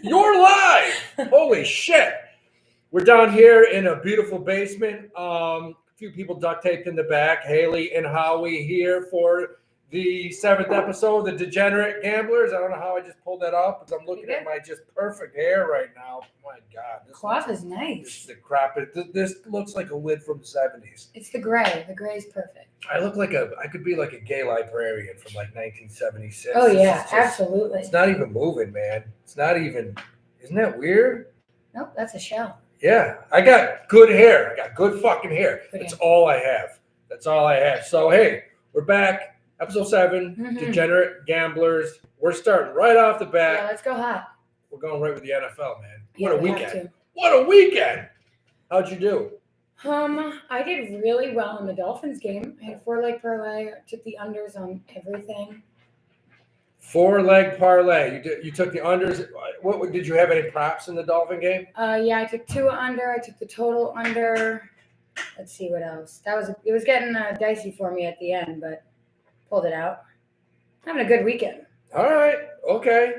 You're live. Holy shit. We're down here in a beautiful basement. A few people duct taped in the back. Hailey and Howie here for the 7th episode of the Degenerate Gamblers. I don't know how I just pulled that off because I'm looking at my just perfect hair right now. My God. This cloth is nice. This is the crap. This looks like a lid from the 70s. It's the gray. The gray is perfect. I could be like a gay librarian from like 1976. Oh, yeah, absolutely. It's not even moving, man. It's not even, isn't that weird? Nope, that's a shell. Yeah, I got good hair. I got good fucking hair. That's all I have. That's all I have. So, hey, we're back. Episode 7, Degenerate Gamblers. We're starting right off the bat. Yeah, let's go hot. We're going right with the NFL, man. Yeah, what a weekend. What a weekend. How'd you do? I did really well in the Dolphins game. I had a 4-leg parlay. I took the unders on everything. 4-leg parlay. You took the unders. What did you have any props in the Dolphin game? Yeah, I took 2 under. I took the total under. Let's see what else. It was getting dicey for me at the end, but pulled it out. Having a good weekend. All right. Okay.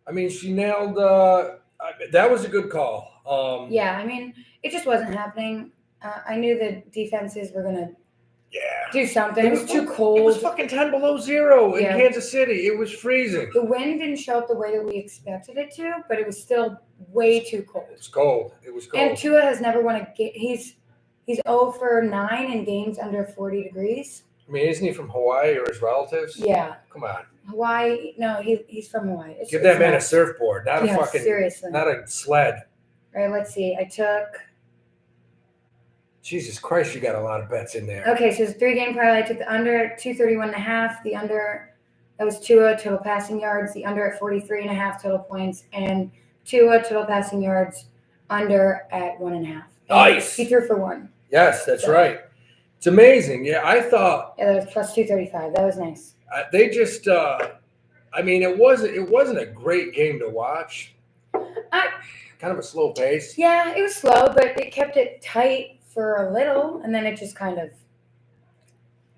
I mean, she nailed. That was a good call. Yeah, I mean, it just wasn't happening. I knew the defenses were gonna do something. It was too cold. It was fucking 10 below 0 in Kansas City. It was freezing. The wind didn't show up the way that we expected it to, but it was still way too cold. It was cold. And Tua has never won a game. He's 0 for 9 in games under 40 degrees. I mean, isn't he from Hawaii or his relatives? Yeah. Come on. Hawaii? No, he's from Hawaii. Give that man a surfboard, not seriously. not a sled. All right, let's see. I took. Jesus Christ, you got a lot of bets in there. Okay, so it's 3-game parlay. I took the under at 231.5. The under, that was Tua total passing yards. The under at 43.5 total points, and Tua total passing yards under at 1.5. Nice. He threw for 1. Yes, that's right. It's amazing. Yeah, I thought. Yeah, that was plus 235. That was nice. They just. I mean, it wasn't a great game to watch. Kind of a slow pace. Yeah, it was slow, but it kept it tight for a little, and then it just kind of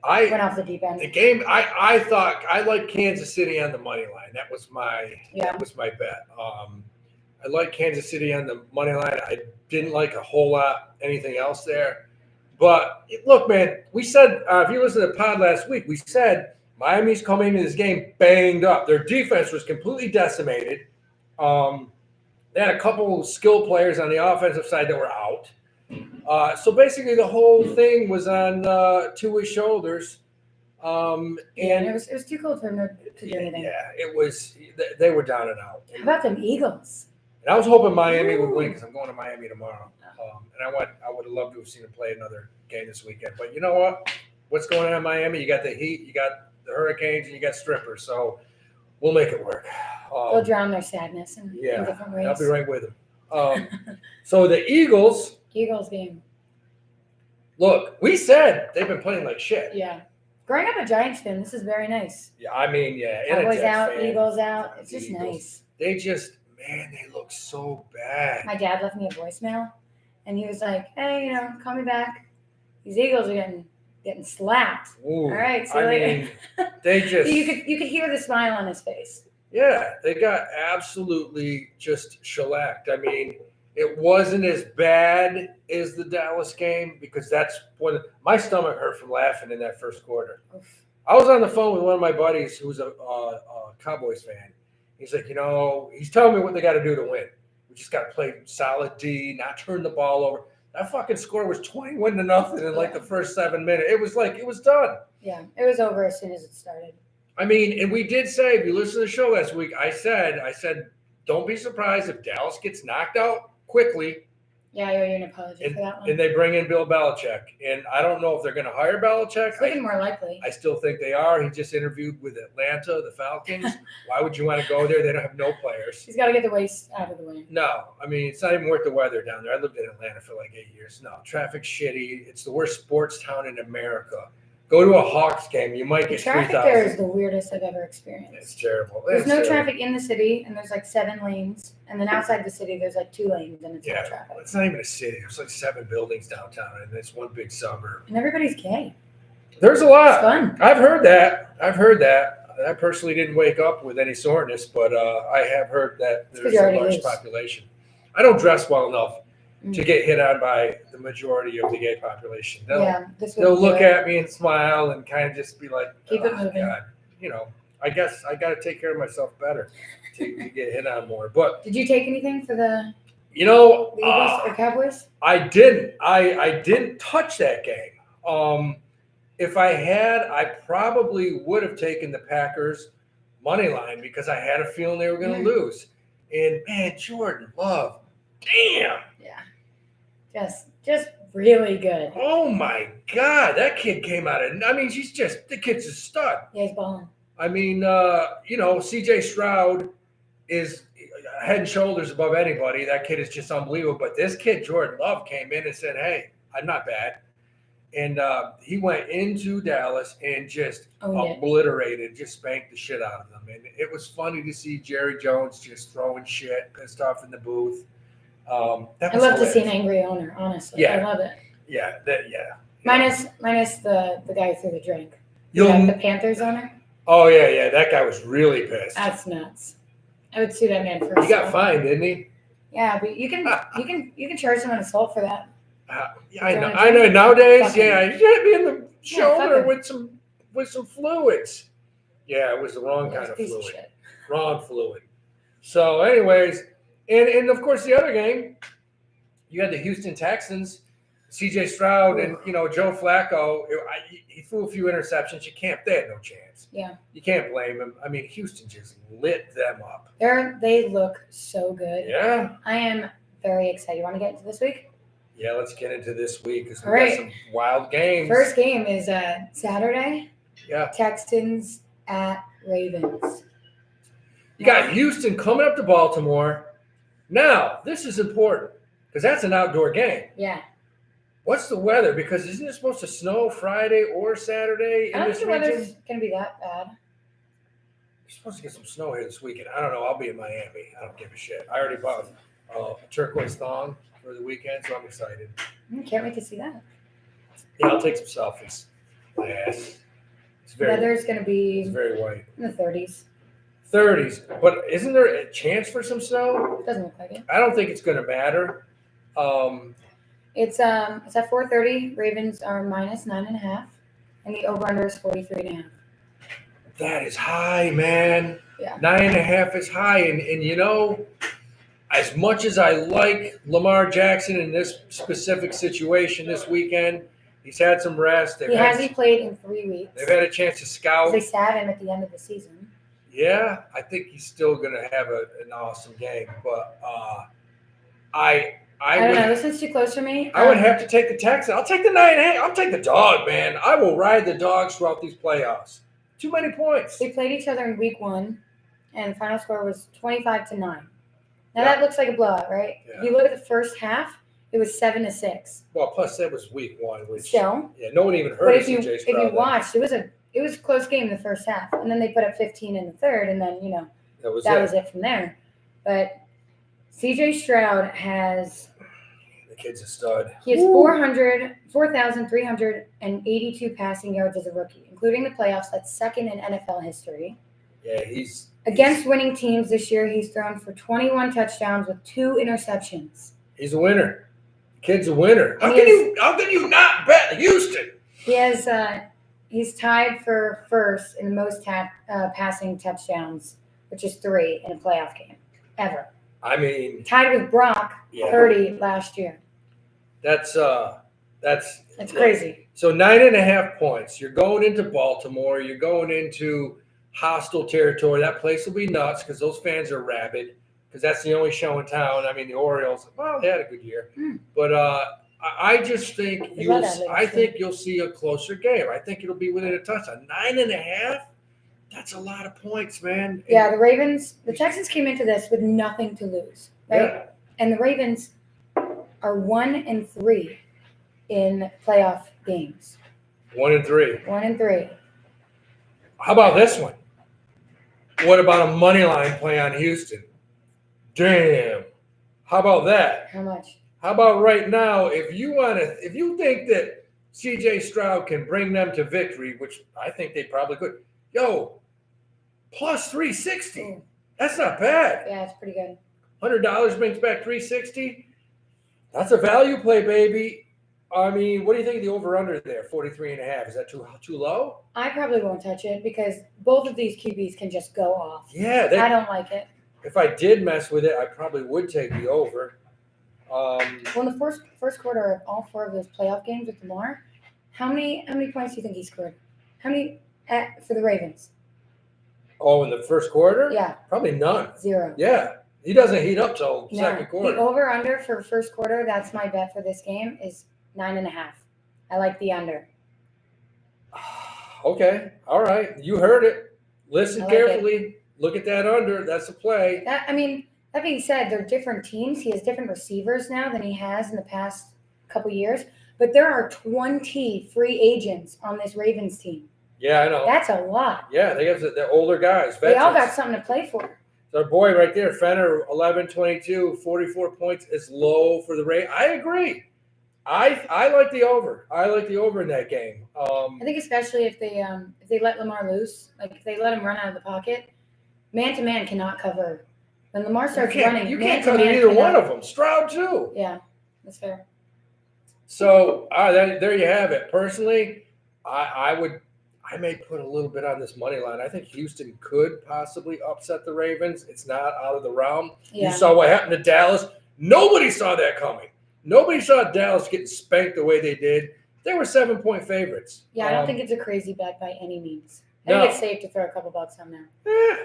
went off the deep end. The game, I thought I liked Kansas City on the money line. That was my bet. I liked Kansas City on the money line. I didn't like a whole lot anything else there. But look, man, we said if you listen to the pod last week, we said Miami's coming into this game banged up. Their defense was completely decimated. They had a couple of skill players on the offensive side that were out. So basically, the whole thing was on Tua's shoulders. And it was too cold for him to do anything. Yeah, it was. They were down and out. How about them Eagles? And I was hoping Miami would win because I'm going to Miami tomorrow. And I would have loved to have seen him play another game this weekend. But you know what? What's going on in Miami? You got the Heat, you got the Hurricanes, and you got strippers. So we'll make it work. They'll drown their sadness in different ways. I'll be right with them. So the Eagles game. Look, we said they've been playing like shit. Yeah. Growing up a Giants fan, this is very nice. Yeah, I mean, yeah. Cowboys out, Eagles out. It's just nice. They look so bad. My dad left me a voicemail, and he was like, hey, call me back. These Eagles are getting slapped. Ooh, all right, see you later. They just... you could hear the smile on his face. Yeah, they got absolutely just shellacked. I mean, it wasn't as bad as the Dallas game because that's when my stomach hurt from laughing in that first quarter. Oof. I was on the phone with one of my buddies who's a Cowboys fan. He's like, he's telling me what they got to do to win. We just got to play solid D, not turn the ball over. That fucking score was 21-0 in like the first 7 minutes. It was like, it was done. Yeah, it was over as soon as it started. I mean, and we did say, if you listen to the show last week, I said, don't be surprised if Dallas gets knocked out quickly. Yeah, I owe you an apology for that one. And they bring in Bill Belichick. And I don't know if they're going to hire Belichick. It's looking more likely. I still think they are. He just interviewed with Atlanta, the Falcons. Why would you want to go there? They don't have no players. He's got to get the waste out of the way. No. I mean, it's not even worth the weather down there. I lived in Atlanta for like 8 years. No, traffic's shitty. It's the worst sports town in America. Go to a Hawks game. You might get 3,000. Traffic there is the weirdest I've ever experienced. It's terrible. There's no traffic in the city, and there's like 7 lanes. And then outside the city, there's like 2 lanes, and it's no traffic. It's not even a city. There's like 7 buildings downtown, and it's one big suburb. And everybody's gay. There's a lot. It's fun. I've heard that. I personally didn't wake up with any soreness, but I have heard that there's you a already large lose. population. I don't dress well enough to get hit on by the majority of the gay population. They'll look at me and smile and kind of just be like, Keep it moving. God, I guess I got to take care of myself better to get hit on more. But did you take anything for the Eagles or Cowboys? I didn't. I didn't touch that game. If I had, I probably would have taken the Packers money line because I had a feeling they were going to lose. And man, Jordan Love, damn. Yeah. Just really good. Oh my God, that kid came out of. I mean, the kid's a stud. Yeah, he's balling. I mean, C.J. Stroud is head and shoulders above anybody. That kid is just unbelievable. But this kid, Jordan Love, came in and said, "Hey, I'm not bad." And he went into Dallas and just obliterated, just spanked the shit out of them. And it was funny to see Jerry Jones just throwing shit, pissed off in the booth. I love to see an angry owner, honestly. Yeah. I love it. Yeah, Minus the guy who threw the drink. The Panthers owner. Oh yeah, that guy was really pissed. That's nuts. I would sue that man first. He got fined, didn't he? Yeah, but you can charge someone assault for that. I know. Nowadays, he hit me in the shoulder with some fluids. Yeah, it was the wrong kind of fluid. Wrong fluid. So, anyways, and of course the other game, you had the Houston Texans, C.J. Stroud and Joe Flacco. He threw a few interceptions. They had no chance. Yeah. You can't blame him. I mean, Houston just lit them up. They look so good. Yeah. I am very excited. You want to get into this week? Yeah, let's get into this week because we got some wild games. First game is Saturday. Yeah. Texans at Ravens. You got Houston coming up to Baltimore. Now, this is important because that's an outdoor game. Yeah. What's the weather? Because isn't it supposed to snow Friday or Saturday in this region? I don't think the weather's going to be that bad. You're supposed to get some snow here this weekend. I don't know. I'll be in Miami. I don't give a shit. I already bought a turquoise thong for the weekend, so I'm excited. Can't wait to see that. Yeah, I'll take some selfies. My ass. Weather's going to be it's very white. In the 30s. 30s. But isn't there a chance for some snow? Doesn't look like it. I don't think it's going to matter. It's at 4:30. Ravens are -9.5, and the over/under is 43.5. That is high, man. Yeah. 9.5 is high, and as much as I like Lamar Jackson in this specific situation this weekend, he's had some rest. He hasn't played in 3 weeks. They've had a chance to scout. They sat him at the end of the season. Yeah, I think he's still going to have an awesome game, but I don't know. This one's too close for me. I would have to take the Texans. I'll take the 9.5. I'll take the dog, man. I will ride the dogs throughout these playoffs. Too many points. They played each other in week 1, and the final score was 25-9. Now that looks like a blowout, right? Yeah. If you look at the first half, it was 7-6. Well, plus that was week 1, which still, no one even heard but of if you watched, it was a close game in the first half, and then they put up 15 in the third, and then that was it from there. But C.J. Stroud has. The kid's a stud. He has 4,382 passing yards as a rookie, including the playoffs. That's second in NFL history. Yeah, Against winning teams this year, he's thrown for 21 touchdowns with 2 interceptions. He's a winner. The kid's a winner. How can you not bet Houston? He has. He's tied for first in the most passing touchdowns, which is 3 in a playoff game ever. I mean, tied with Brock, 30 last year. That's crazy. So 9.5 points. You're going into Baltimore. You're going into hostile territory. That place will be nuts because those fans are rabid because that's the only show in town. I mean, the Orioles, well, they had a good year. But I just think you'll see a closer game. I think it'll be within a touchdown. 9.5? That's a lot of points, man. Yeah, the Texans came into this with nothing to lose, right? Yeah. And the Ravens are 1-3 in playoff games. 1-3. 1-3. How about this one? What about a money line play on Houston? Damn. How about that? How much? How about right now, if you think that C.J. Stroud can bring them to victory, which I think they probably could, plus 360. That's not bad. Yeah, it's pretty good. $100 brings back 360. That's a value play, baby. I mean, what do you think of the over-under there? 43.5. Is that too low? I probably won't touch it because both of these QBs can just go off. Yeah. I don't like it. If I did mess with it, I probably would take the over. Well, in the first quarter of all 4 of those playoff games with Lamar, how many points do you think he scored? How many for the Ravens? Oh, in the first quarter? Yeah. Probably none. 0. Yeah. He doesn't heat up till second quarter. The over-under for first quarter, that's my bet for this game, is 9.5. I like the under. Okay. All right. You heard it. Listen like carefully. Look at that under. That's a play. That being said, they're different teams. He has different receivers now than he has in the past couple years. But there are 20 free agents on this Ravens team. Yeah, I know. That's a lot. Yeah, they're older guys. Veterans. They all got something to play for. Our boy right there, Fenner, 11, 22, 44 points is low for the Ravens. I agree. I like the over. I like the over in that game. I think especially if they let Lamar loose, like if they let him run out of the pocket, man-to-man cannot cover. When Lamar starts running, you can't cover either one of them. Stroud too. Yeah, that's fair. So there you have it. Personally, I may put a little bit on this money line. I think Houston could possibly upset the Ravens. It's not out of the realm. Yeah. You saw what happened to Dallas. Nobody saw that coming. Nobody saw Dallas getting spanked the way they did. They were 7-point favorites. Yeah, I don't think it's a crazy bet by any means. I think it's safe to throw a couple bucks on there. Yeah.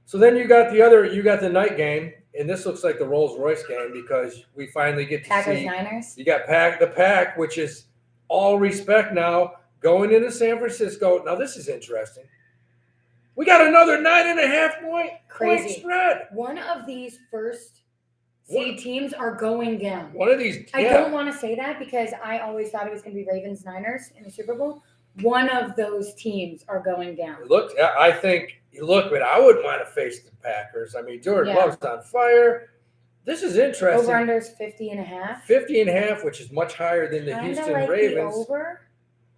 So then you got the night game, and this looks like the Rolls-Royce game because we finally get to Packers, see. Niners. You got the Pack, which is all respect now, going into San Francisco. Now this is interesting. We got another 9.5 point spread. One of these first seed teams are going down. One of these. Yeah. I don't want to say that because I always thought it was going to be Ravens Niners in the Super Bowl. One of those teams are going down. Look, I think. Look, man, I wouldn't want to face the Packers. I mean, Jordan Love's on fire. This is interesting. Over-under is 50.5. 50.5, which is much higher than the Houston Ravens. The over.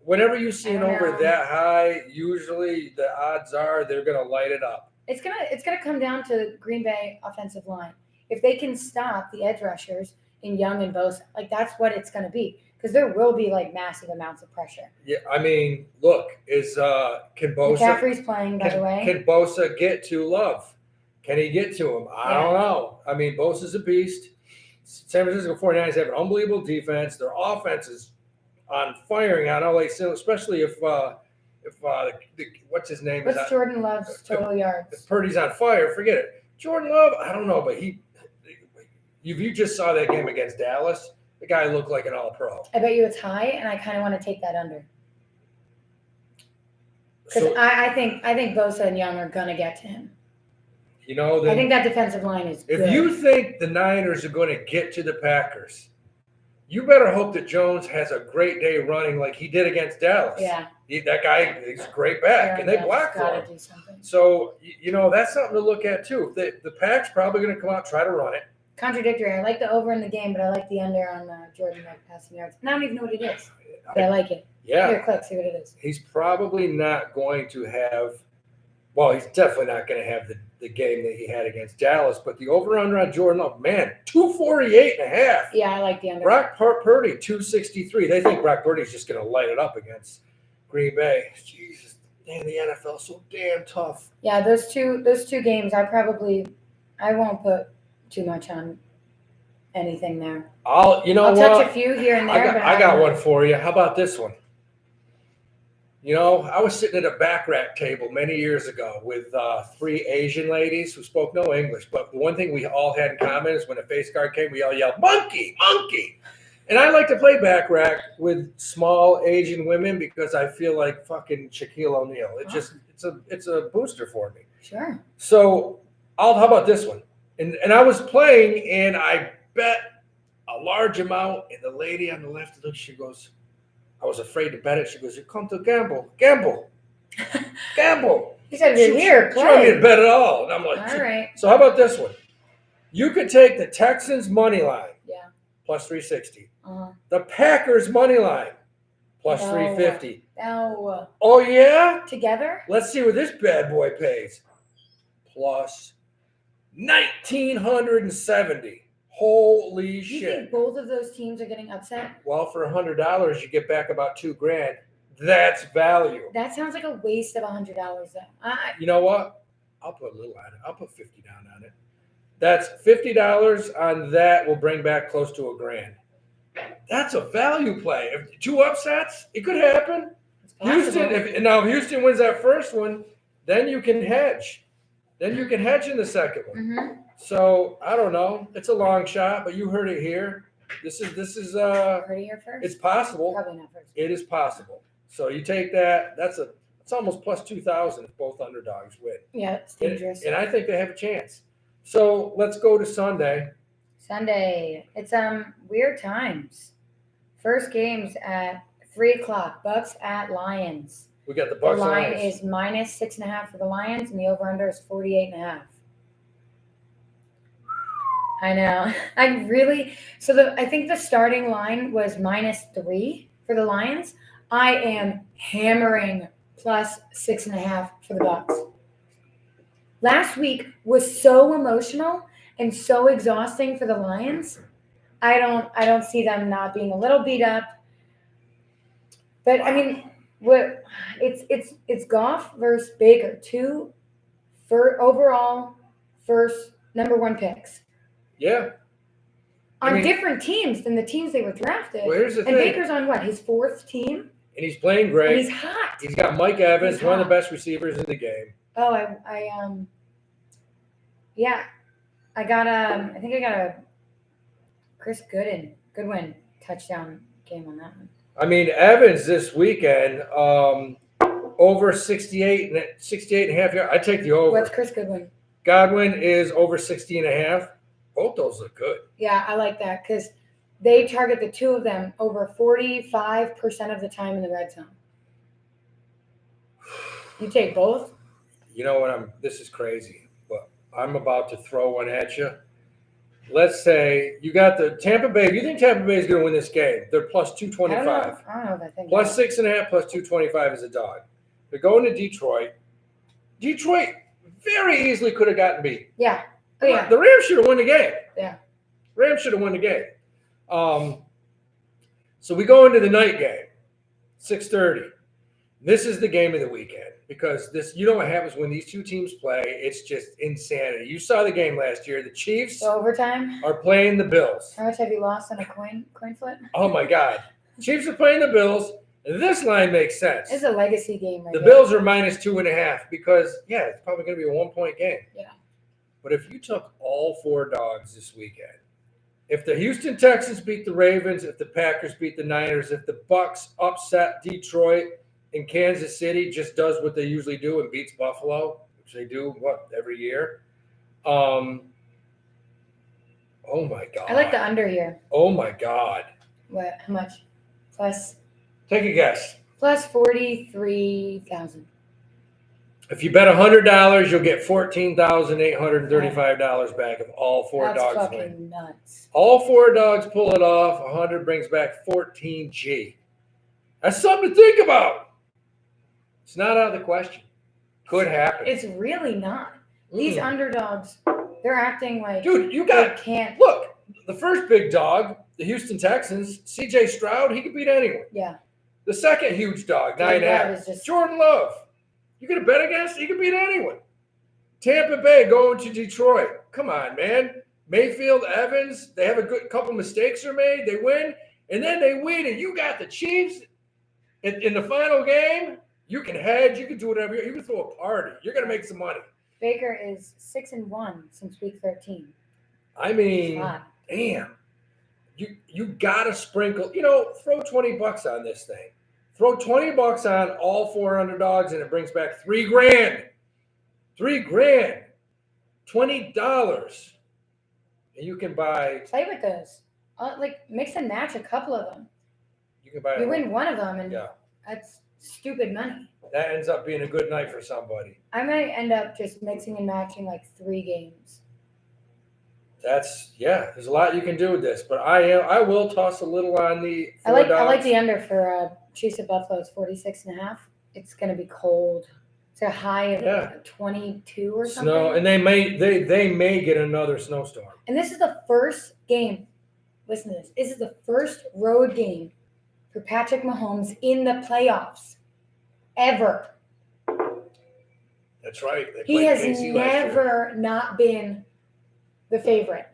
Whenever you see an over that high, usually the odds are they're going to light it up. It's gonna come down to Green Bay offensive line. If they can stop the edge rushers in Young and Bosa, like that's what it's going to be. Because there will be like massive amounts of pressure. Yeah, I mean, look, can Bosa? McCaffrey's playing, by the way. Can Bosa get to Love? Can he get to him? I don't know. I mean, Bosa's a beast. San Francisco 49ers have an unbelievable defense. Their offense is on firing on LA, especially if what's his name? What's Jordan Love's total yards? If Purdy's on fire, forget it. Jordan Love, I don't know, but if you just saw that game against Dallas. The guy looked like an all-pro. I bet you it's high, and I kind of want to take that under. Because I think Bosa and Young are going to get to him. I think that defensive line is good. If you think the Niners are going to get to the Packers, you better hope that Jones has a great day running like he did against Dallas. Yeah. That guy is a great back, and they block for him. Do something. So, that's something to look at, too. The Pack's probably going to come out, try to run it. Contradictory. I like the over in the game, but I like the under on Jordan Love passing yards. And I don't even know what it is, but I like it. Yeah. Here, click, see what it is. He's probably not going to have – well, he's definitely not going to have the game that he had against Dallas, but the over-under on Jordan Love, man, 248.5. Yeah, I like the under. Brock Purdy, 263. They think Brock Purdy's just going to light it up against Green Bay. Jesus, man, the NFL's so damn tough. Yeah, those two games, I won't put – too much on anything there. I'll touch a few here and there. I got one for you. How about this one? I was sitting at a back rack table many years ago with 3 Asian ladies who spoke no English, but the one thing we all had in common is when a face guard came, we all yelled, "Monkey, monkey!" And I like to play back rack with small Asian women because I feel like fucking Shaquille O'Neal. It's a booster for me. Sure. So how about this one? And I was playing, and I bet a large amount, and the lady on the left, she goes, I was afraid to bet it. She goes, "You come to gamble. He said, "You're here, play." She wanted me to bet it all. And I'm like, all right. So how about this one? You could take the Texans money line, plus 360. Uh-huh. The Packers money line, plus 350. No. Oh, yeah? Together? Let's see what this bad boy pays. plus 1,970. Holy You shit. think both of those teams are getting upset? Well, for $100, you get back about $2,000. That's value. That sounds like a waste of $100 though. You know what? I'll put a little on it. I'll put 50 down on it. That's $50 on that will bring back close to $1,000. That's a value play. If 2 upsets, it could happen. Houston, if Houston wins that first one, then you can hedge. Then you can hedge in the second one. Mm-hmm. So I don't know. It's a long shot, but you heard it here. This is Heard it here first? it's possible. Probably not first. It is possible. So you take that. It's almost plus 2,000 if both underdogs win. Yeah, it's dangerous. And I think they have a chance. So let's go to Sunday. Sunday. It's weird times. First game's at 3:00. Bucks at Lions. We got the The Bucks. line Lions. is -6.5 for the Lions, and the over/under is 48.5. I know. I think the starting line was -3 for the Lions. I am hammering +6.5 for the Bucks. Last week was so emotional and so exhausting for the Lions. I don't see them not being a little beat up. But I mean, it's Goff versus Baker, two overall first number 1 picks. Yeah. On different teams than the teams they were drafted. Well, here's the and thing. Baker's on what, his 4th team? And he's playing great. And he's hot. He's got Mike Evans, He's one of the hot. best receivers in the game. Oh, I got a Chris Goodwin touchdown game on that one. I mean, Evans this weekend, over 68 and a half yards. I take the over. What's Chris Goodwin? Godwin is over 60 and a half. Both those look good. Yeah, I like that because they target the two of them over 45% of the time in the red zone. You take both? You know what? This is crazy, but I'm about to throw one at you. Let's say you got the Tampa Bay. If you think Tampa Bay is going to win this game, they're plus 225. I don't know if I think Plus 6.5, plus 225 is a dog. They're going to Detroit. Detroit very easily could have gotten beat. Yeah. Oh, yeah. The Rams should have won the game. Yeah. Rams should have won the game. So we go into the night game, 6:30. This is the game of the weekend because you know what happens when these two teams play? It's just insanity. You saw the game last year. The Chiefs So overtime. are playing the Bills. How much have you lost on a coin flip? Oh my God. Chiefs are playing the Bills. This line makes sense. It's a legacy game right The there. Bills are minus 2.5 because, it's probably going to be a 1-point game. Yeah. But if you took all 4 dogs this weekend, if the Houston Texans beat the Ravens, if the Packers beat the Niners, if the Bucks upset Detroit and Kansas City just does what they usually do and beats Buffalo, which they do, every year? Oh, my God. I like the under here. Oh, my God. What? How much? Plus Take a guess. 43,000. If you bet $100, you'll get $14,835 back if all 4 That's dogs fucking win. nuts. All 4 dogs pull it off. 100 brings back 14G. That's something to think about. It's not out of the question. Could happen. It's really not. These underdogs, they're acting like Dude, you they got can't. look. The first big dog, the Houston Texans, C.J. Stroud, he could beat anyone. Yeah. The second huge dog, Jordan 9.5, Love is just- Jordan Love. You gonna bet against? He could beat anyone. Tampa Bay going to Detroit. Come on, man. Mayfield, Evans, they have a good couple mistakes are made. They win, and then they win, and you got the Chiefs in the final game. You can hedge. You can do whatever. You can throw a party. You're gonna make some money. Baker is 6-1 since week 13. I mean, damn. You gotta sprinkle. Throw $20 on this thing. Throw $20 on all 4 underdogs, and it brings back $3,000. $3,000. $20. And you can buy. Play with those. Mix and match a couple of them. You can buy. You win one of them, and Yeah. that's stupid money. That ends up being a good night for somebody. I might end up just mixing and matching 3 games. There's a lot you can do with this, but I will toss a little on the 4 I like dogs. the under for Chiefs at Buffalo. It's 46.5. It's gonna be cold. It's a high of 22 or something. Snow, and they may get another snowstorm. And this is the first game. Listen to this. This is the first road game for Patrick Mahomes in the playoffs ever. That's right. He has never not been the favorite.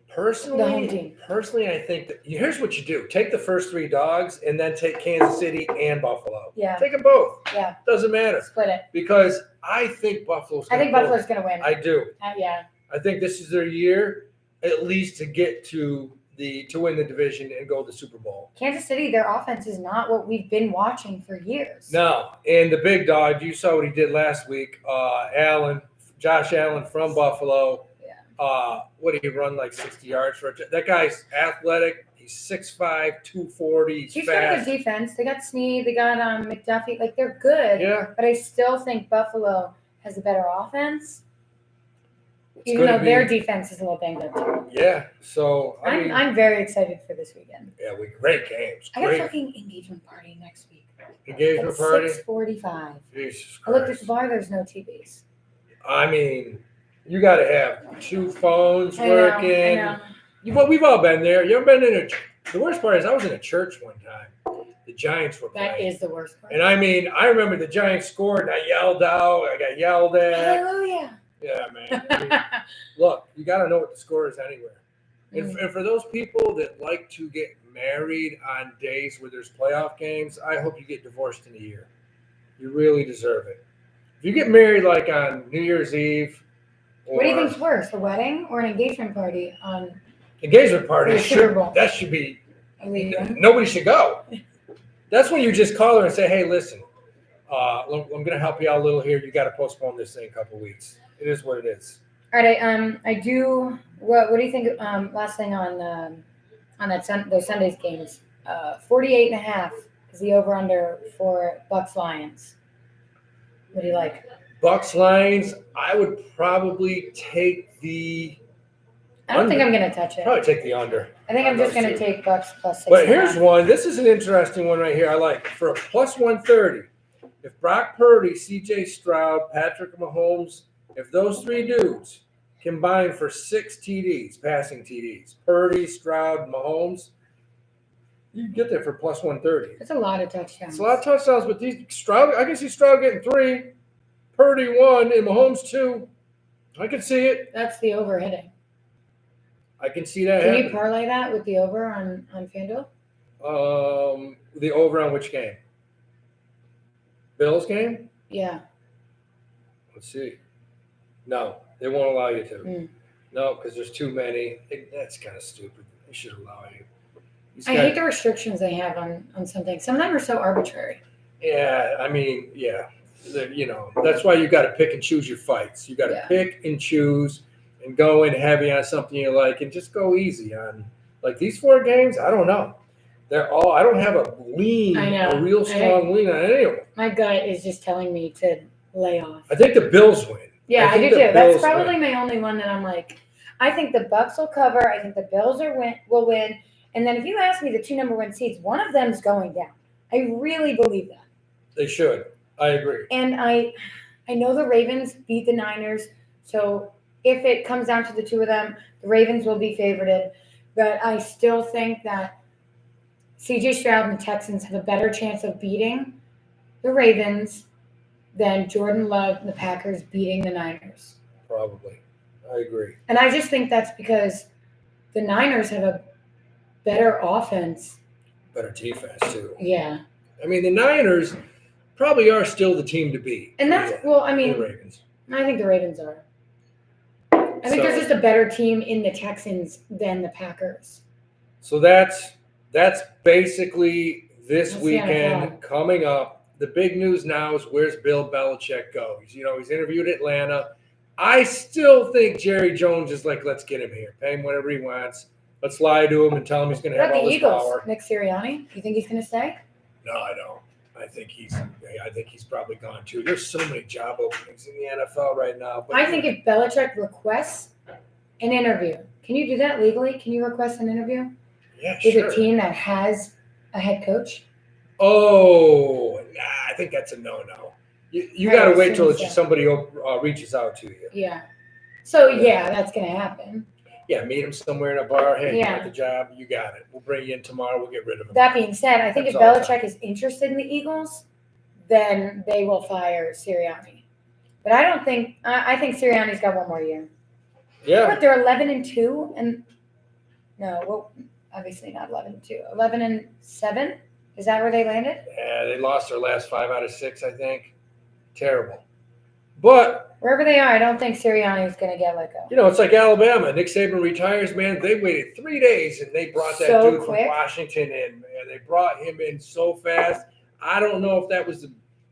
Personally, I think that here's what you do: take the first 3 dogs, and then take Kansas City and Buffalo. Yeah, take them both. Yeah, doesn't matter. Split it because I think Buffalo's. Buffalo's going to win. I do. Yeah. I think this is their year, at least to get to win the division and go to the Super Bowl. Kansas City, their offense is not what we've been watching for years. No, and the big dog, you saw what he did last week. Josh Allen from Buffalo. What did he run, like 60 yards for? That guy's athletic. He's 6'5", 240. He's got fast. a good defense. They got Snead. They got McDuffie. Like, they're good. Yeah. But I still think Buffalo has a better offense. Even though their defense is a little banged up too. Yeah. So I'm very excited for this weekend. Yeah, great games. I got a fucking engagement party next week. Engagement party? 6:45. Jesus Christ. I looked at the bar. There's no TVs. I mean, you got to have 2 phones working. I know. We've all been there. You ever been in a? The worst part is I was in a church one time. The Giants were playing. That is the worst part. And I mean, I remember the Giants scored, and I yelled out. I got yelled at. Hallelujah. Yeah, man. I mean, look, you got to know what the score is anywhere. And for those people that like to get married on days where there's playoff games, I hope you get divorced in a year. You really deserve it. If you get married like on New Year's Eve, what do you think's worse, a wedding or an engagement party on? Engagement party that should be nobody should go. That's when you just call her and say, "Hey, listen, I'm going to help you out a little here. You got to postpone this thing a couple weeks. It is what it is." All right, I do. What do you think? Last thing on those Sundays games, 48.5 is the over under for Bucks Lions. What do you like? Bucks Lions. I would probably take the. I don't think I'm going to touch it. Probably take the under. I think I'm just going to take Bucks plus 6. But here's one. This is an interesting one right here. I like for a plus 130. If Brock Purdy, C.J. Stroud, Patrick Mahomes, if those 3 dudes combine for 6 TDs, passing TDs, Purdy, Stroud, Mahomes, you can get there for plus 130. That's a lot of touchdowns. It's a lot of touchdowns, but these Stroud, I can see Stroud getting 3, Purdy 1, and Mahomes 2. I can see it. That's the over hitting. I can see that. Can you parlay that with the over on FanDuel? The over on which game? Bills game? Yeah. Let's see. No, they won't allow you to. No, because there's too many. That's kind of stupid. They should allow you. I hate the restrictions they have on some things. Some of them are so arbitrary. Yeah, I mean, yeah. That's why you got to pick and choose your fights. You got to pick and choose and go in heavy on something you like and just go easy on. Like these 4 games, I don't know. I don't have a real strong lean on any of them. My gut is just telling me to lay off. I think the Bills win. Yeah, I do too. That's probably my only one that I'm like, I think the Bucks will cover. I think the Bills will win. And then if you ask me the 2 number 1 seeds, one of them's going down. I really believe that. They should. I agree. And I know the Ravens beat the Niners. So if it comes down to the 2 of them, the Ravens will be favorited. But I still think that C.J. Stroud and the Texans have a better chance of beating the Ravens than Jordan Love and the Packers beating the Niners. Probably. I agree. And I just think that's because the Niners have a better offense. Better defense, too. Yeah. I mean, the Niners probably are still the team to beat. And that's, the Ravens. I think the Ravens are. I think there's just a better team in the Texans than the Packers. So that's basically this weekend coming up. The big news now is where's Bill Belichick go? He's interviewed Atlanta. I still think Jerry Jones is like, let's get him here. Pay him whatever he wants. Let's lie to him and tell him he's going to have all this power. Nick Sirianni, you think he's going to stay? No, I don't. I think he's probably gone too. There's so many job openings in the NFL right now. But I think if Belichick requests an interview, can you do that legally? Can you request an interview? Yeah, sure. With a team that has a head coach? Oh, nah, I think that's a no-no. You I got to wait till assume so. somebody reaches out to you. Yeah. So yeah, that's gonna happen. Yeah, meet him somewhere in a bar. Hey, Yeah. you got the job. You got it. We'll bring you in tomorrow. We'll get rid of him. That being said, I think That's if all the Belichick is interested in the Eagles, then they will fire Sirianni. But I don't think. I think Sirianni's got one more year. Yeah. What? They're 11-2, and no, well, obviously not 11-2. 11-7. Is that where they landed? Yeah, they lost their last 5 out of 6, I think. Terrible. But Wherever they are, I don't think Sirianni's going to get let go. you know, it's like Alabama. Nick Saban retires, man. They waited 3 days and they brought that So dude quick. from Washington in, man. They brought him in so fast. I don't know if that was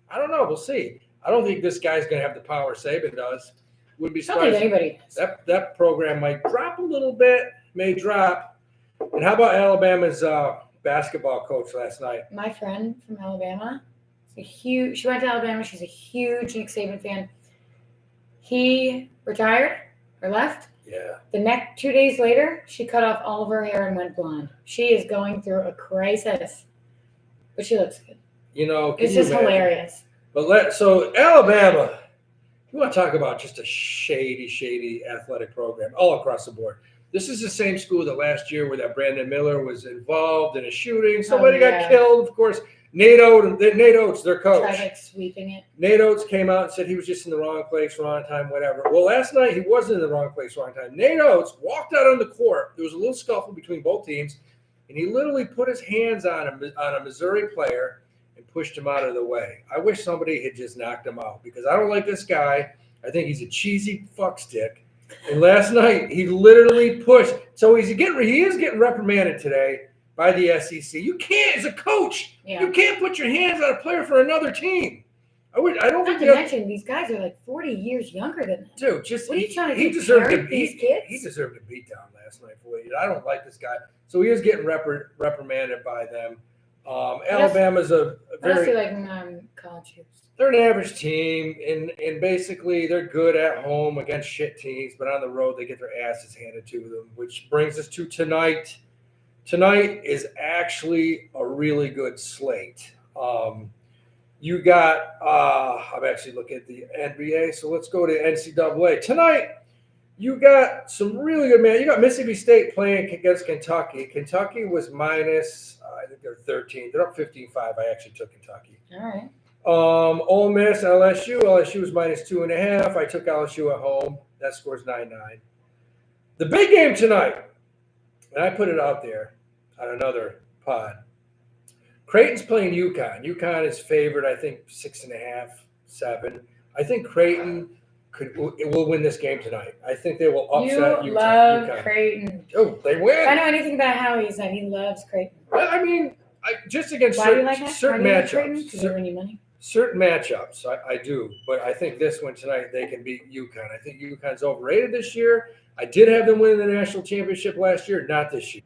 I don't know. We'll see. I don't think this guy's going to have the power Saban does. Wouldn't be I don't think surprised. anybody does. That program might drop a little bit, may drop. And how about Alabama's basketball coach last night? My friend from Alabama, she went to Alabama. She's a huge Nick Saban fan. He retired or left. Yeah. The next 2 days later, she cut off all of her hair and went blonde. She is going through a crisis, but she looks good. You know, It's just hilarious. But so Alabama, you want to talk about just a shady athletic program all across the board. This is the same school that last year where that Brandon Miller was involved in a shooting. Somebody got killed, of course. Nate Oates, their coach. Tried like sweeping it. Nate Oates came out and said he was just in the wrong place, wrong time, whatever. Well, last night he wasn't in the wrong place, wrong time. Nate Oates walked out on the court. There was a little scuffle between both teams, and he literally put his hands on a Missouri player and pushed him out of the way. I wish somebody had just knocked him out because I don't like this guy. I think he's a cheesy fuckstick. And last night he literally pushed. So he is getting reprimanded today by the SEC. You can't, as a coach, you can't put your hands on a player for another team. I don't Not think to mention these guys are like 40 years younger than him. dude. Just what are you trying to he do? deserved Parent these kids? He deserved a beatdown last night for what he did. I don't like this guy. So he is getting reprimanded by them. Alabama's a What else do very you like in college hoops? they're an average team, and basically they're good at home against shit teams, but on the road they get their asses handed to them, which brings us to tonight. Tonight is actually a really good slate. You got I'm actually looking at the NBA, so let's go to NCAA. Tonight, you got some really good, man. You got Mississippi State playing against Kentucky. Kentucky was minus, I think they're 13. They're up 15-5. I actually took Kentucky. All right. Ole Miss, LSU. LSU was minus 2.5. I took LSU at home. That score's 9-9. The big game tonight, and I put it out there on another pod. Creighton's playing UConn. UConn is favored, I think, 6.5, 7. I think Creighton will win this game tonight. I think they will upset You UConn. love Creighton. Oh, they win. If I know anything about Howie, is that he loves Creighton. I mean, just against Why do you like that? certain Why do you like Creighton? matchups. Because they win you money. Certain matchups, I do. But I think this one tonight, they can beat UConn. I think UConn's overrated this year. I did have them win the national championship last year, not this year.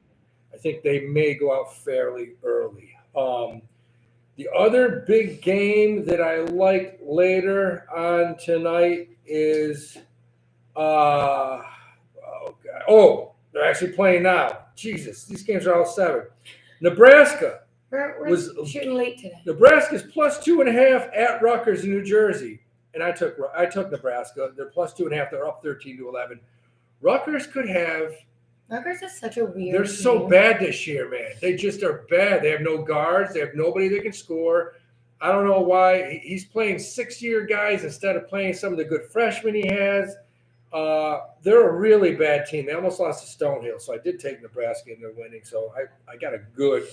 I think they may go out fairly early. The other big game that I like later on tonight is they're actually playing now. Jesus, these games are all 7. Nebraska We're shooting late today. Nebraska's plus 2.5 at Rutgers in New Jersey, and I took Nebraska. They're plus 2.5. They're up 13-11. Rutgers could have. Rutgers is such a weird. They're so bad this year, man. They just are bad. They have no guards. They have nobody that can score. I don't know why he's playing 6-year guys instead of playing some of the good freshmen he has. They're a really bad team. They almost lost to Stonehill, so I did take Nebraska and they're winning. So I got a good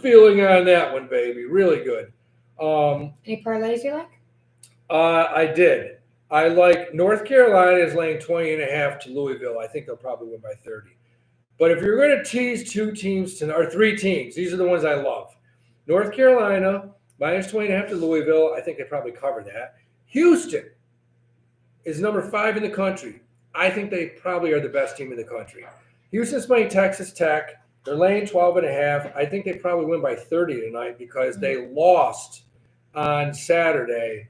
feeling on that one, baby. Really good. Any parlays you like? I did. I like North Carolina is laying 20.5 to Louisville. I think they'll probably win by 30. But if you're going to tease 2 teams tonight, or 3 teams, these are the ones I love. North Carolina, minus 20.5 to Louisville. I think they probably cover that. Houston is number 5 in the country. I think they probably are the best team in the country. Houston's playing Texas Tech. They're laying 12.5. I think they probably win by 30 tonight because they lost on Saturday.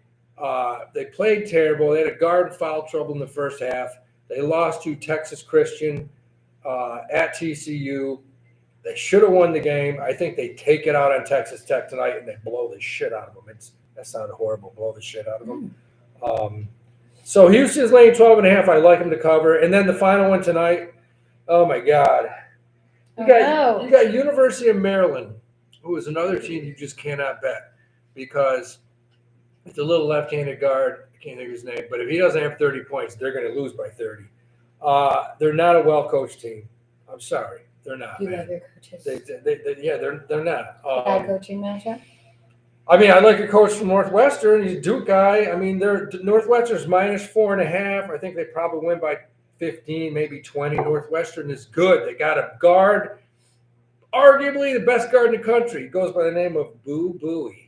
They played terrible. They had a guard foul trouble in the first half. They lost to Texas Christian at TCU. They should have won the game. I think they take it out on Texas Tech tonight and they blow the shit out of them. It's That sounded horrible. Blow the shit out of them. So Houston's laying 12.5. I like them to cover. And then the final one tonight. Oh my God. You got University of Maryland, who is another team you just cannot bet because it's a little left-handed guard. I can't think of his name, but if he doesn't have 30 points, they're going to lose by 30. They're not a well-coached team. I'm sorry, they're not. You love your coaches. They're not. Bad coaching matchup. I mean, I like a coach from Northwestern. He's a Duke guy. I mean, Northwestern's minus 4.5. I think they probably win by 15, maybe 20. Northwestern is good. They got a guard, arguably the best guard in the country. He goes by the name of Boo Buie.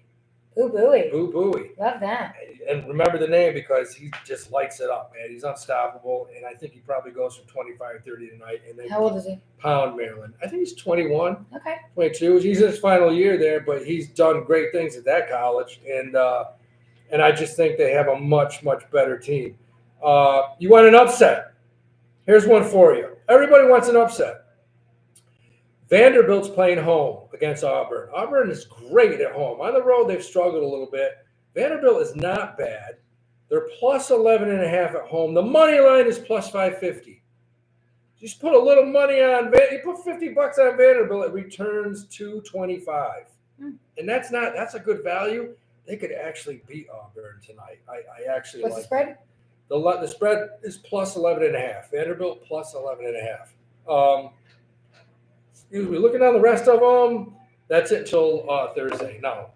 Boo Buie. Boo Buie. Love that. And remember the name because he just lights it up, man. He's unstoppable, and I think he probably goes for 25, 30 tonight. And they How old is he? Pound Maryland. I think he's 21. Okay. 22. He's in his final year there, but he's done great things at that college, and I just think they have a much, much better team. You want an upset? Here's one for you. Everybody wants an upset. Vanderbilt's playing home against Auburn. Auburn is great at home. On the road, they've struggled a little bit. Vanderbilt is not bad. They're plus 11.5 at home. The money line is plus 550. Just put a little money on. You put $50 on Vanderbilt, it returns $225, and that's a good value. They could actually beat Auburn tonight. I actually What's like the spread? The spread is plus 11.5. Vanderbilt plus 11.5. Excuse me. Looking down the rest of them, that's it till Thursday. No,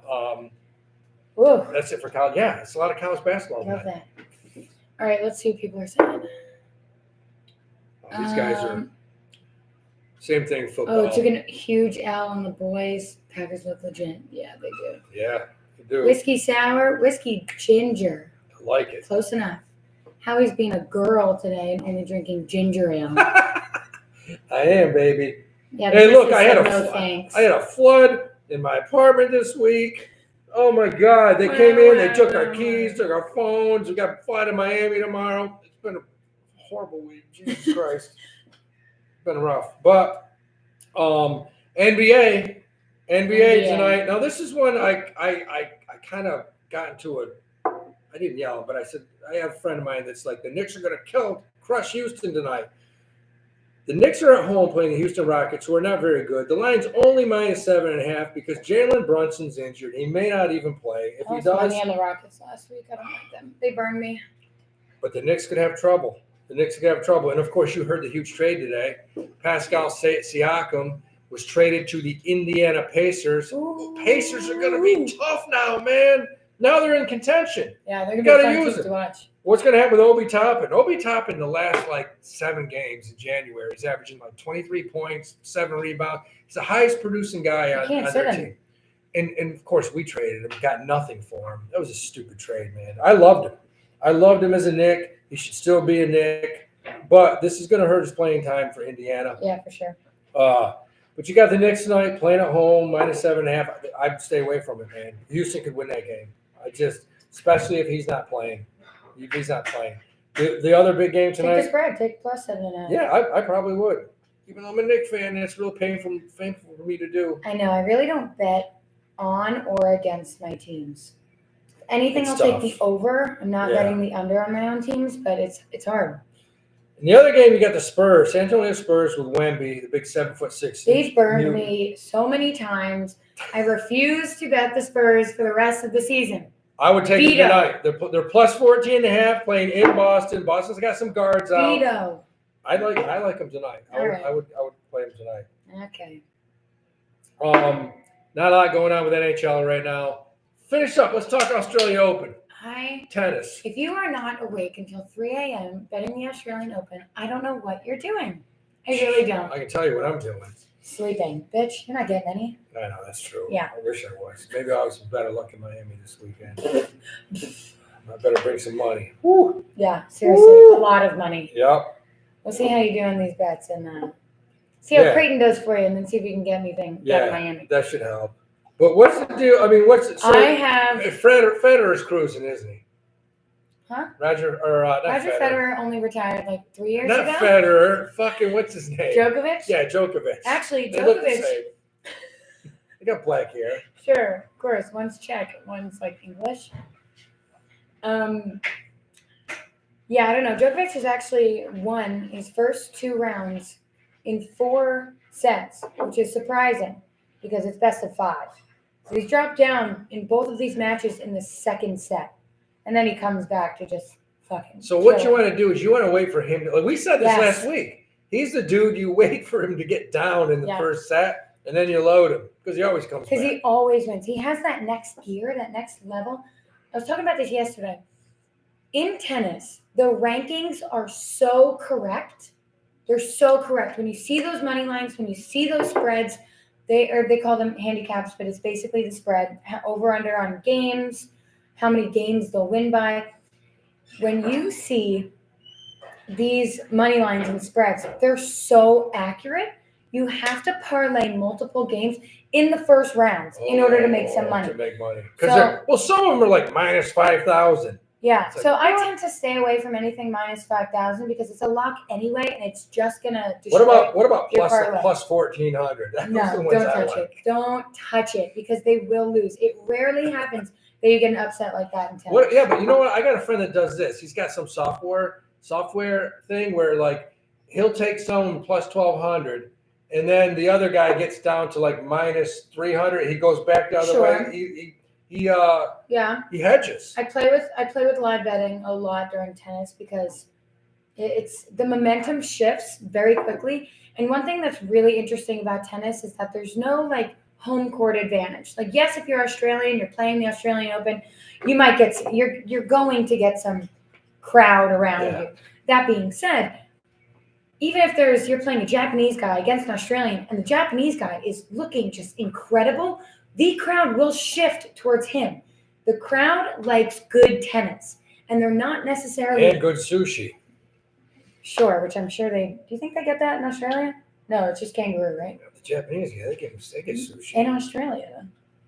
that's it for college. Yeah, it's a lot of college basketball. Love that. All right, let's see what people are saying. These guys are same thing. Football. Took a huge L on the boys. Packers look legit. Yeah, they do. Yeah, they do. Whiskey sour, whiskey ginger. I like it. Close enough. Howie's being a girl today and only drinking ginger ale. I am, baby. Yeah, hey, look, I had a flood in my apartment this week. Oh my God! They came in, they took our keys, took our phones. We got a flight to Miami tomorrow. It's been a horrible week. Jesus Christ, it's been rough. But NBA tonight. Now this is one I kind of got into it. I didn't yell, but I said I have a friend of mine that's like the Knicks are going to crush Houston tonight. The Knicks are at home playing the Houston Rockets, who are not very good. The line's only minus 7.5 because Jalen Brunson's injured. He may not even play. If he does, money on the Rockets last week. I don't like them. They burned me. But the Knicks could have trouble. And of course, you heard the huge trade today. Pascal Siakam was traded to the Indiana Pacers. Ooh. Pacers are going to be tough now, man. Now they're in contention. Yeah, they're going to be fun to watch. What's going to happen with Obi Toppin? Obi Toppin, the last 7 games in January, he's averaging 23 points, 7 rebounds. He's the highest producing guy on their team. And of course, we traded him, got nothing for him. That was a stupid trade, man. I loved him. I loved him as a Knick. He should still be a Knick. But this is going to hurt his playing time for Indiana. Yeah, for sure. But you got the Knicks tonight playing at home, minus 7.5. I'd stay away from it, man. Houston could win that game. Especially if he's not playing. If he's not playing. The other big game tonight. Take the spread. Take plus 7.5. Yeah, I probably would. Even though I'm a Knicks fan, and it's real painful for me to do. I know. I really don't bet on or against my teams. If anything, I'll take the over. I'm not betting the under on my own teams, but it's hard. In the other game, you got the Spurs, San Antonio Spurs with Wemby, the big 7'6". They've burned me so many times. I refuse to bet the Spurs for the rest of the season. I would take them tonight. They're plus 14.5 playing in Boston. Boston's got some guards out. Veto. I like them tonight. I would play them tonight. Okay. Not a lot going on with NHL right now. Finish up. Let's talk Australia Open. Tennis. If you are not awake until 3 a.m. betting the Australian Open, I don't know what you're doing. I really don't. I can tell you what I'm doing. Sleeping. Bitch, you're not getting any. I know, that's true. Yeah. I wish I was. Maybe I was better luck in Miami this weekend. I better bring some money. Woo. Yeah, seriously. A lot of money. Yep. We'll see how you do on these bets and see how Creighton does for you and then see if you can get anything out of Miami. That should help. But what's the deal? I mean, Federer's cruising, isn't he? Huh? Roger Federer only retired 3 years ago. Not Federer. Fucking what's his name? Djokovic? Yeah, Djokovic. Actually, They look the Djokovic. same. They got black hair. Sure, of course. One's Czech, one's like English. Yeah, I don't know. Djokovic has actually won his first 2 rounds in 4 sets, which is surprising because it's best of 5. So he's dropped down in both of these matches in the second set, and then he comes back to just fucking. So what kill you it. want to do is you want to wait for him. Like we said this last week. He's the dude you wait for him to get down in the first set, and then you load him because he always comes back. Because he always wins. He has that next gear, that next level. I was talking about this yesterday. In tennis, the rankings are so correct. They're so correct. When you see those money lines, when you see those spreads, they call them handicaps, but it's basically the spread, over under on games, how many games they'll win by. When you see these money lines and spreads, they're so accurate. You have to parlay multiple games in the first round in order to make some money. To make money. Because some of them are like minus 5,000. Yeah, so I tend to stay away from anything minus 5,000 because it's a lock anyway, and it's just gonna destroy. What about plus 1,400? No, don't touch it. Don't touch it because they will lose. It rarely happens that you get an upset like that in tennis. Yeah, but you know what? I got a friend that does this. He's got some software thing where like he'll take someone plus 1,200, and then the other guy gets down to like minus 300. He goes back the other way. He hedges. I play with live betting a lot during tennis because it's the momentum shifts very quickly. And one thing that's really interesting about tennis is that there's no like home court advantage. Like yes, if you're Australian, you're playing the Australian Open, you might get you're going to get some crowd around you. That being said, even if you're playing a Japanese guy against an Australian and the Japanese guy is looking just incredible, the crowd will shift towards him. The crowd likes good tennis, and they're not necessarily... And good sushi. Sure, which I'm sure do you think they get that in Australia? No, it's just kangaroo, right? The Japanese, they get sushi. In Australia.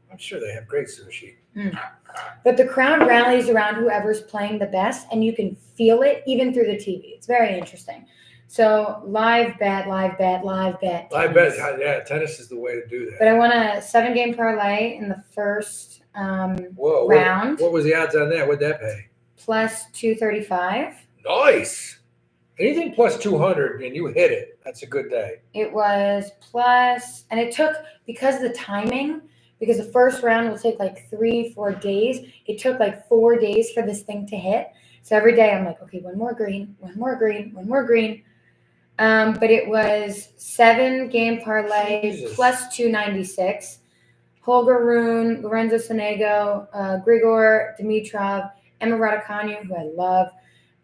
I'm sure they have great sushi. But the crowd rallies around whoever's playing the best, and you can feel it even through the TV. It's very interesting. So live bet. Live bet, yeah, tennis is the way to do that. But I won a 7-game parlay in the first round. What was the odds on that? What'd that pay? Plus 235. Nice. Anything plus 200 and you hit it, that's a good day. It was plus, and it took, because of the timing, because the first round will take like 3-4 days, it took like 4 days for this thing to hit. So every day I'm like, okay, one more green. But it was 7-game parlay plus 296. Holger Rune, Lorenzo Sonego, Grigor Dimitrov, Emma Raducanu, who I love,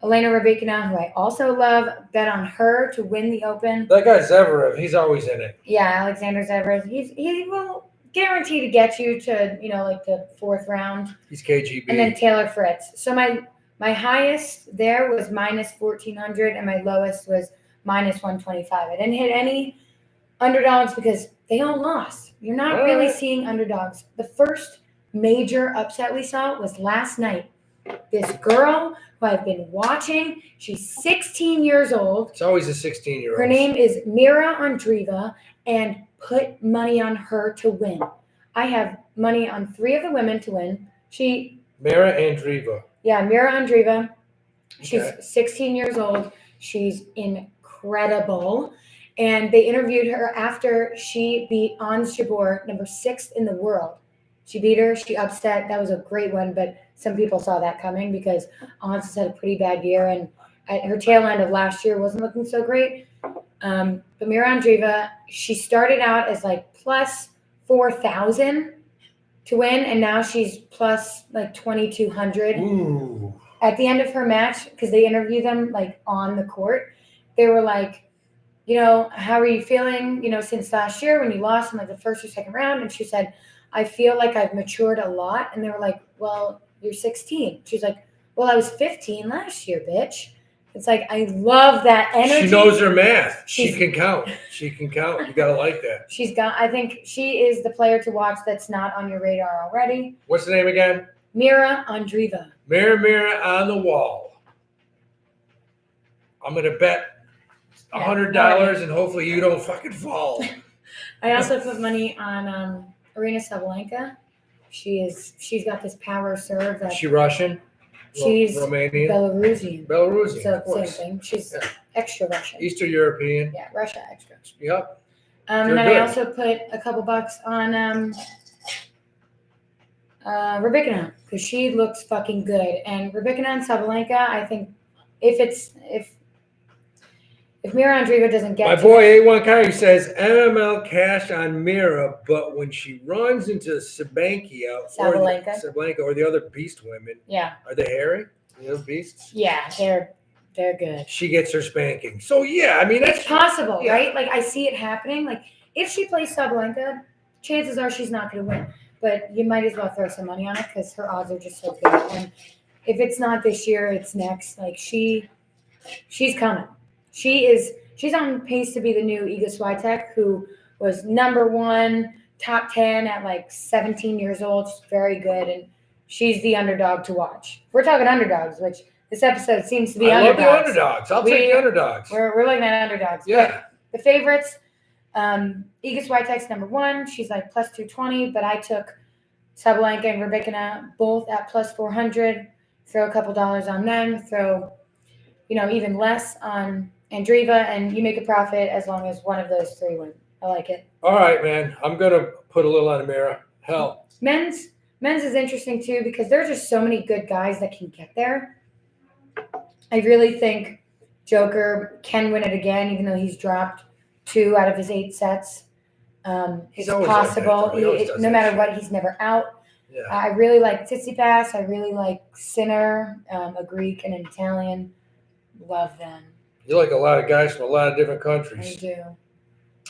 Elena Rybakina, who I also love, bet on her to win the Open. That guy Zverev, he's always in it. Yeah, Alexander Zverev. He will guarantee to get you to, like the 4th round. He's KGB. And then Taylor Fritz. So my highest there was minus 1,400, and my lowest was minus 125. I didn't hit any underdogs because they all lost. You're not really seeing underdogs. The first major upset we saw was last night. This girl who I've been watching, she's 16 years old. It's always a 16-year-old. Her name is Mira Andreeva, and put money on her to win. I have money on 3 of the women to win. Mira Andreeva. Yeah, Mira Andreeva. She's Okay. 16 years old. She's incredible. And they interviewed her after she beat Ons Jabeur, number 6 in the world. She beat her. She upset. That was a great one, but some people saw that coming because Ons has had a pretty bad year, and her tail end of last year wasn't looking so great. But Mira Andreeva, she started out as like plus 4,000 to win, and now she's plus like 2,200. Ooh. At the end of her match, because they interviewed them like on the court, they were like, how are you feeling, since last year when you lost in like the first or second round? And she said, I feel like I've matured a lot. And they were like, well, you're 16. She's like, well, I was 15 last year, bitch. It's like, I love that energy. She knows her math. She can count. You got to like that. I think she is the player to watch that's not on your radar already. What's the name again? Mira Andreeva. Mira on the wall. I'm going to bet $100 and hopefully you don't fucking fall. I also put money on Arena Sabalenka. She's got this power serve that Is she Russian? she's Romanian? Belarusian. Belarusian, So of course. same thing. She's Yeah. extra Russian. Eastern European. Yeah, Russia extra. Yep. And then I also put a couple bucks on Rabikina because she looks fucking good. And Rabikina and Sabalenka, I think if Mira Andreeva doesn't get My boy A1 Kyrie says MML cash on Mira, but when she runs into Sabalenka or the other beast women, yeah, are they hairy? The other beasts? Yeah, they're good. She gets her spanking. So yeah, I mean it's possible, right? Like I see it happening. Like if she plays Sabalenka, chances are she's not going to win. But you might as well throw some money on it because her odds are just so good. And if it's not this year, it's next. Like she's coming. She's on pace to be the new Iga Swiatek, who was number 1, top 10 at like 17 years old. She's very good, and she's the underdog to watch. We're talking underdogs, which this episode seems to be underdogs. I love the underdogs. I'll take the underdogs. We're looking at underdogs. Yeah. But the favorites, Iga Swiatek's number 1. She's like plus 220, but I took Sabalenka and Rabikina both at plus 400. Throw a couple dollars on them. Throw, even less on Andreeva, and you make a profit as long as one of those 3 win. I like it. All right, man. I'm gonna put a little on Amira. Hell. Men's is interesting too because there's just so many good guys that can get there. I really think Joker can win it again, even though he's dropped 2 out of his 8 sets. It's possible. No matter what, he's never out. Yeah. I really like Tsitsipas. I really like Sinner, a Greek and an Italian. Love them. You like a lot of guys from a lot of different countries. I do.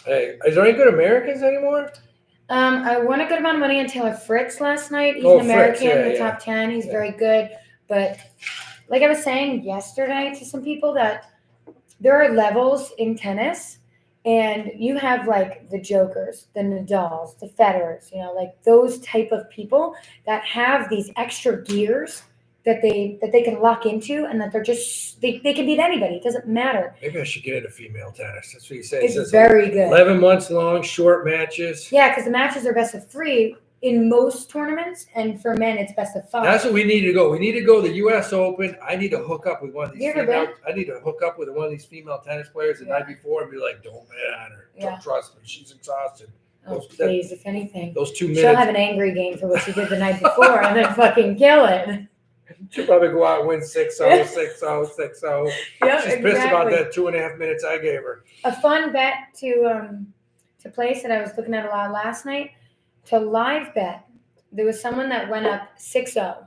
Hey, is there any good Americans anymore? I won a good amount of money on Taylor Fritz last night. He's an American in the top 10. He's very good. But like I was saying yesterday to some people that there are levels in tennis, and you have like the Jokers, the Nadals, the Federers, like those type of people that have these extra gears that they can lock into, and that they're just they can beat anybody. It doesn't matter. Maybe I should get into female tennis. That's what he says. It's very good. 11 months long, short matches. Yeah, because the matches are best of 3 in most tournaments, and for men it's best of 5. That's what we need to go. We need to go to the U.S. Open. I need to hook up with one of these. I need to hook up with one of these female tennis players the night before and be like, "Don't bet on her. Don't trust me. She's exhausted." Please, if anything, those 2 minutes. She'll have an angry game for what she did the night before, and then fucking kill it. She'll probably go out and win 6-0, 6-0, 6-0. Yep, She's pissed about that 2.5 minutes I gave her. A fun bet to place that I was looking at a lot last night, to live bet. There was someone that went up 6-0,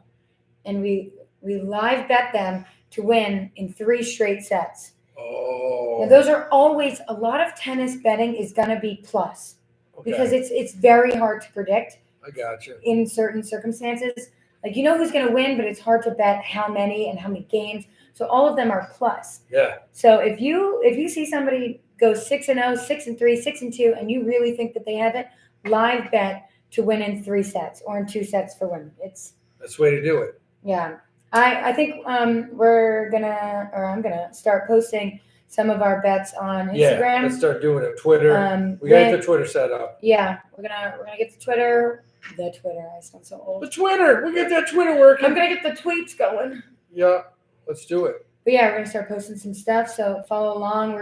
and we live bet them to win in 3 straight sets. Oh. Now, those are always, a lot of tennis betting is going to be plus because it's very hard to predict. I got you. In certain circumstances. Like, who's going to win, but it's hard to bet how many and how many games. So all of them are plus. Yeah. So if you see somebody go 6-0, 6-3, 6-2, and you really think that they have it, live bet to win in 3 sets or in 2 sets for women. That's the way to do it. Yeah. I think I'm gonna start posting some of our bets on Instagram. Yeah, let's start doing it. Twitter. We gotta get the Twitter set up. Yeah, we're gonna get the Twitter. I sound so old. The Twitter. We get that Twitter working. I'm gonna get the tweets going. Yeah, let's do it. But yeah, we're gonna start posting some stuff. So follow along.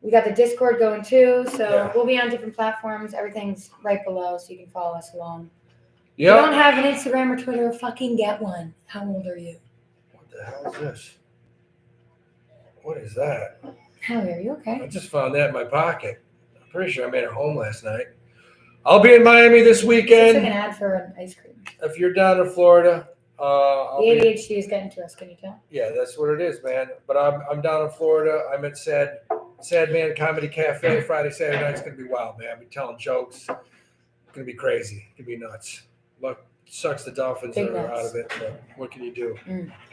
We got the Discord going too. So we'll be on different platforms. Everything's right below, so you can follow us along. Yeah. If you don't have an Instagram or Twitter, fucking get one. How old are you? What the hell is this? What is that? Howie, are you okay? I just found that in my pocket. I'm pretty sure I made it home last night. I'll be in Miami this weekend. It's like an ad for an ice cream. If you're down in Florida, the ADHD is getting to us. Can you tell? Yeah, that's what it is, man. But I'm down in Florida. I'm at Sad Man Comedy Cafe Friday, Saturday night. It's gonna be wild, man. I'll be telling jokes. It's gonna be crazy. It's gonna be nuts. Luck sucks the Dolphins are out of it, but what can you do?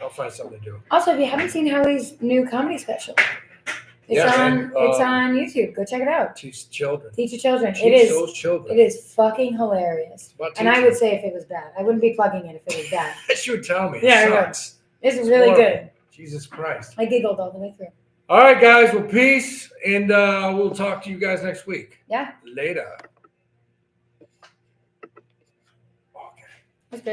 I'll find something to do. Also, if you haven't seen Howie's new comedy special, it's on YouTube. Go check it out. Teach children. Teach your children. Teach those children. It is fucking hilarious. And I would say if it was bad. I wouldn't be plugging it if it was bad. You would tell me. Yeah, it sucks. It's really horrible. Good. Jesus Christ. I giggled all the way through. All right, guys. Well, peace, and we'll talk to you guys next week. Yeah. Later. That's good.